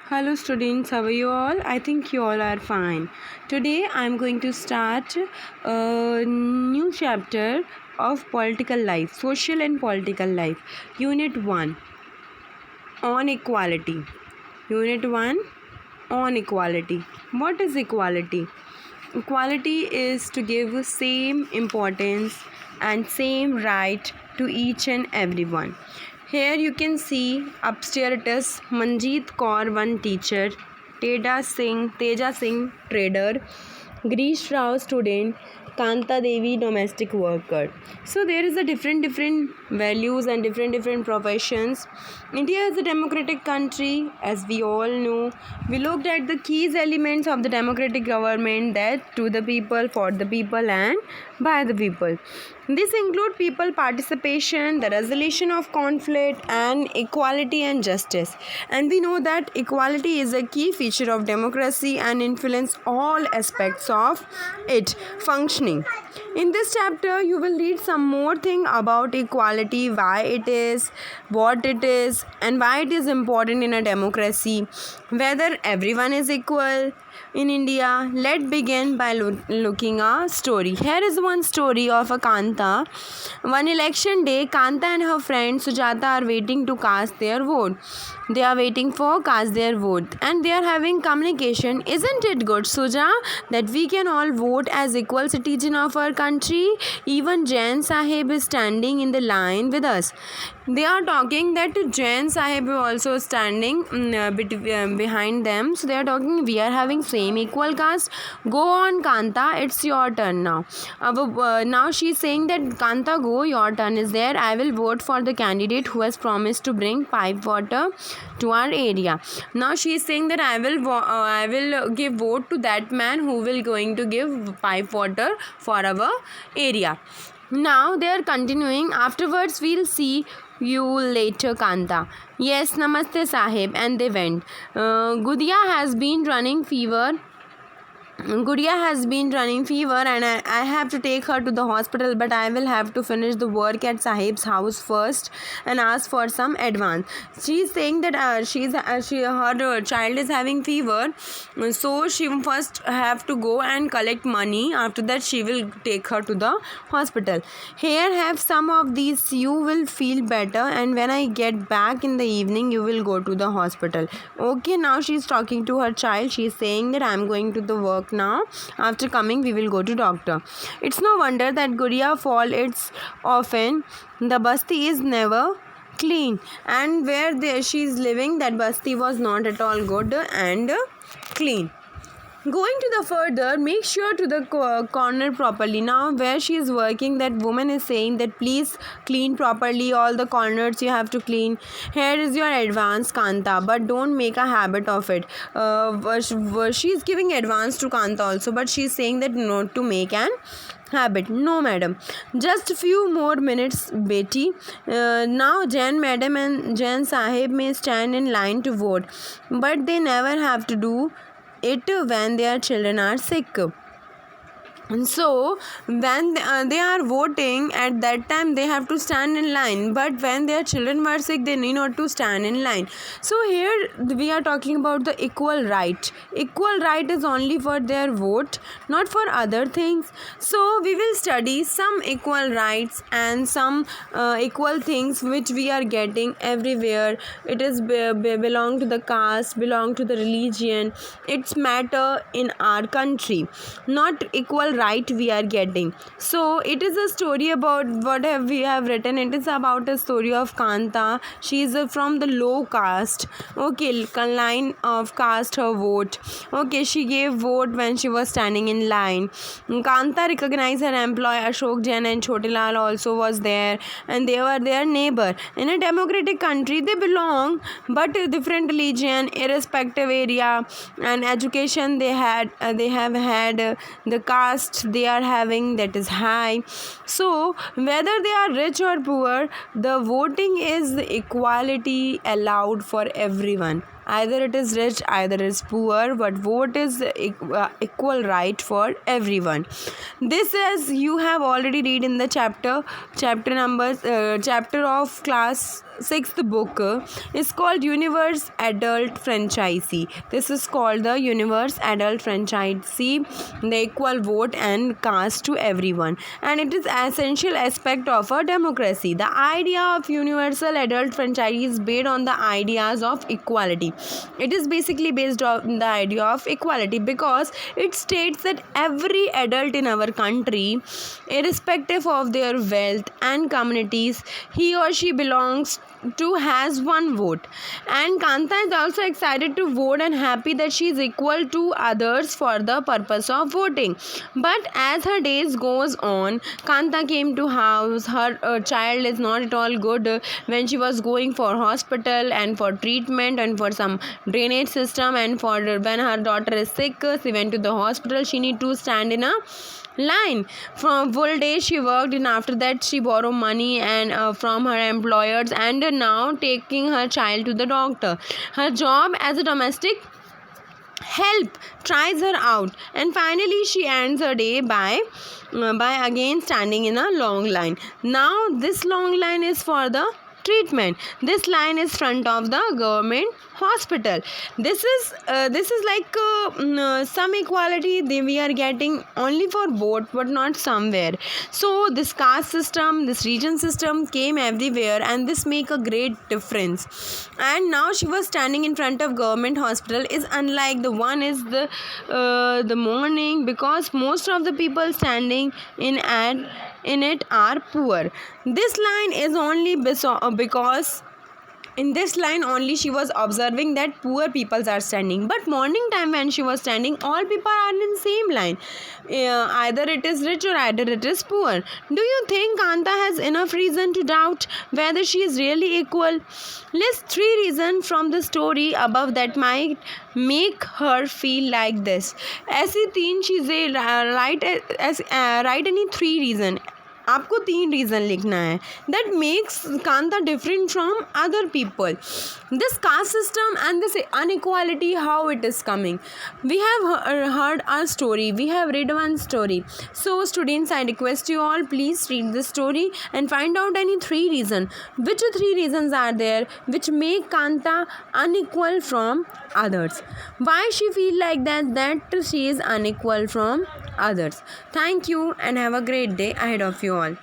Hello students, how are you all? I think you all are fine. Today I am going to start a new chapter of political life, social and political life. Unit 1 on equality. Unit 1 on equality. What is equality? Equality is to give same importance and same right to each and everyone. Here you can see upstairs it is Manjeet Kaur, one teacher, Teja Singh, trader, Grish Rao, student, Kanta Devi, domestic worker. So there is a different values and different professions. India is a democratic country, as we all know. We looked at the key elements of the democratic government, that to the people, for the people, and by the people. This include people participation, the resolution of conflict, and equality and justice. And we know that equality is a key feature of democracy and influence all aspects of it functioning. In this chapter, you will read some more thing about equality, why it is, what it is, and why it is important in a democracy, whether everyone is equal in India. Let's begin by looking a story. Here is one story of a Kanta. One election day, Kanta and her friend Sujata are waiting to cast their vote. They are waiting for cast their vote and they are having communication. Isn't it good, Suja, that we can all vote as equal citizens of our country? Even Jain Sahib is standing in the line with us. They are talking that Jain Sahib is also standing behind them. So they are talking, we are having same equal caste. Go on, Kanta, it's your turn now. Now she is saying that Kanta, go, your turn is there. I will vote for the candidate who has promised to bring pipe water to our area. Now she is saying that I will give vote to that man who will going to give pipe water for our area. Now they are continuing. Afterwards we'll see you later, Kanta. Yes, namaste Sahib. And they went. Gudia has been running fever and I have to take her to the hospital, but I will have to finish the work at Sahib's house first and ask for some advance. She is saying that her child is having fever, so she first have to go and collect money. After that she will take her to the hospital. Here, have some of these, you will feel better, and when I get back in the evening you will go to the hospital. Okay, now she is talking to her child. She is saying that I am going to the work now. After coming we will go to doctor. It's no wonder that Guria fall. It's often the basti is never clean, and where she is living, that basti was not at all good and clean. Going to the further, make sure to the corner properly. Now where she is working, that woman is saying that please clean properly all the corners, you have to clean. Here is your advance, Kanta, but don't make a habit of it. She is giving advance to Kanta also, but she is saying that not to make an habit. No madam, just a few more minutes, Betty. Now Jain madam and Jain Sahib may stand in line to vote, but they never have to do it when their children are sick. So when they are voting, at that time they have to stand in line, but when their children were sick they need not to stand in line. So here we are talking about the equal right. Equal right is only for their vote, not for other things. So we will study some equal rights and some equal things which we are getting everywhere. It is belong to the caste, belong to the religion. It's matter in our country, not equal right we are getting. So it is a story about what we have written. It is about a story of Kanta. She is from the low caste. Okay, line of cast her vote. Okay, she gave vote when she was standing in line. Kanta recognized her employer Ashok Jain and Chotilal also was there, and they were their neighbor. In a democratic country they belong, but different religion, irrespective area and education they have had, the caste they are having, that is high. So whether they are rich or poor, the voting is equality allowed for everyone. Either it is rich, either it is poor, but vote is equal right for everyone. This, as you have already read in the chapter of class sixth book is called Universe Adult Franchisee. This is called the Universe Adult Franchisee, the equal vote and caste to everyone, and it is essential aspect of a democracy. The idea of universal adult franchise is based on the ideas of equality. It is basically based on the idea of equality because it states that every adult in our country, irrespective of their wealth and communities he or she belongs to, has one vote. And Kanta is also excited to vote and happy that she is equal to others for the purpose of voting. But as her days goes on, Kanta came to house. Her child is not at all good. When she was going for hospital and for treatment and for some drainage system, and for when her daughter is sick, she went to the hospital. She need to stand in a line from full day she worked, and after that she borrowed money and from her employers, and now taking her child to the doctor. Her job as a domestic help tries her out, and finally she ends her day by again standing in a long line. Now this long line is for the treatment. This line is front of the government hospital. This is like some equality we are getting only for vote but not somewhere. So this caste system, this region system came everywhere, and this make a great difference. And now she was standing in front of government hospital is unlike the one is the morning, because most of the people standing in it are poor. This line is only because in this line only she was observing that poor people are standing, but morning time when she was standing, all people are in same line. Either it is rich or either it is poor. Do you think Kanta has enough reason to doubt whether she is really equal? List 3 reasons from the story above that might make her feel like this. ऐसी 3 चीज़ें write any 3 reason. आपको 3 reason लिखना है that makes Kanta different from other people. This caste system and this inequality, how it is coming. We have heard a story, we have read one story. So students, I request you all, please read this story and find out any 3 reasons. Which 3 reasons are there which make Kanta unequal from others? Why she feel like that she is unequal from others? Thank you and have a great day ahead of you all.